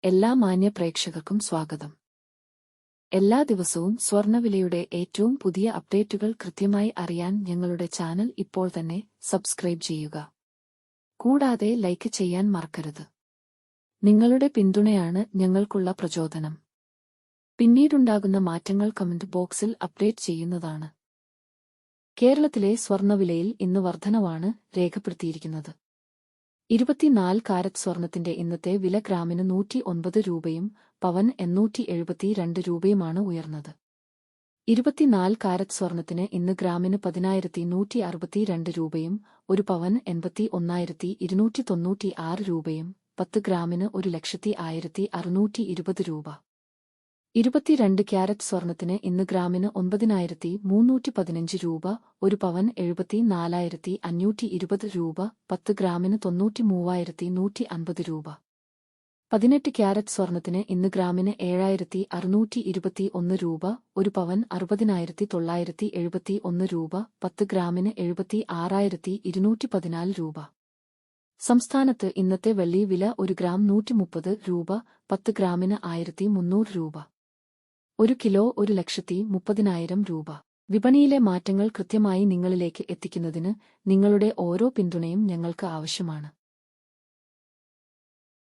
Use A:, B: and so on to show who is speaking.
A: എല്ലാ മാന്യ പ്രേക്ഷകർക്കും സ്വാഗതം. എല്ലാ ദിവസവും സ്വർണ്ണവിലയുടെ ഏറ്റവും പുതിയ അപ്ഡേറ്റുകൾ കൃത്യമായി അറിയാൻ ഞങ്ങളുടെ ചാനൽ ഇപ്പോൾ തന്നെ സബ്സ്ക്രൈബ് ചെയ്യുക. കൂടാതെ ലൈക്ക് ചെയ്യാൻ മറക്കരുത്. നിങ്ങളുടെ പിന്തുണയാണ് ഞങ്ങൾക്കുള്ള പ്രചോദനം. പിന്നീടുണ്ടാകുന്ന മാറ്റങ്ങൾ കമന്റ് ബോക്സിൽ അപ്ഡേറ്റ് ചെയ്യുന്നതാണ്. കേരളത്തിലെ സ്വർണ്ണവിലയിൽ ഇന്ന് വർധനവാണ് രേഖപ്പെടുത്തിയിരിക്കുന്നത്. 24 കാരറ്റ് സ്വർണത്തിന്റെ ഇന്നത്തെ വില ഗ്രാമിന് 109 രൂപയും പവൻ 872 രൂപയുമാണ് ഉയർന്നത്. 24 കാരറ്റ് സ്വർണത്തിന് ഇന്ന് ഗ്രാമിന് 10,162 രൂപയും ഒരു പവൻ 81,296 രൂപയും 10 ഗ്രാമിന് 1,01,620 രൂപ. 22 ക്യാരറ്റ് സ്വർണത്തിന് ഇന്ന് ഗ്രാമിന് 9,315 രൂപ, ഒരു പവൻ 74,520 രൂപ, 10 ഗ്രാമിന് 93,150 രൂപ. 18 ക്യാരറ്റ് സ്വർണത്തിന് ഇന്ന് ഗ്രാമിന് 7,621 രൂപ, ഒരു പവൻ 60,971 രൂപ, 10 ഗ്രാമിന് 76,214 രൂപ. സംസ്ഥാനത്ത് ഇന്നത്തെ വെള്ളി വില 1 ഗ്രാം 130 രൂപ, 10 ഗ്രാമിന് 1,300 രൂപ. 1 കിലോ 1,30,000 രൂപ. വിപണിയിലെ മാറ്റങ്ങൾ കൃത്യമായി നിങ്ങളിലേക്ക് എത്തിക്കുന്നതിന് നിങ്ങളുടെ ഓരോ പിന്തുണയും ഞങ്ങൾക്ക് ആവശ്യമാണ്.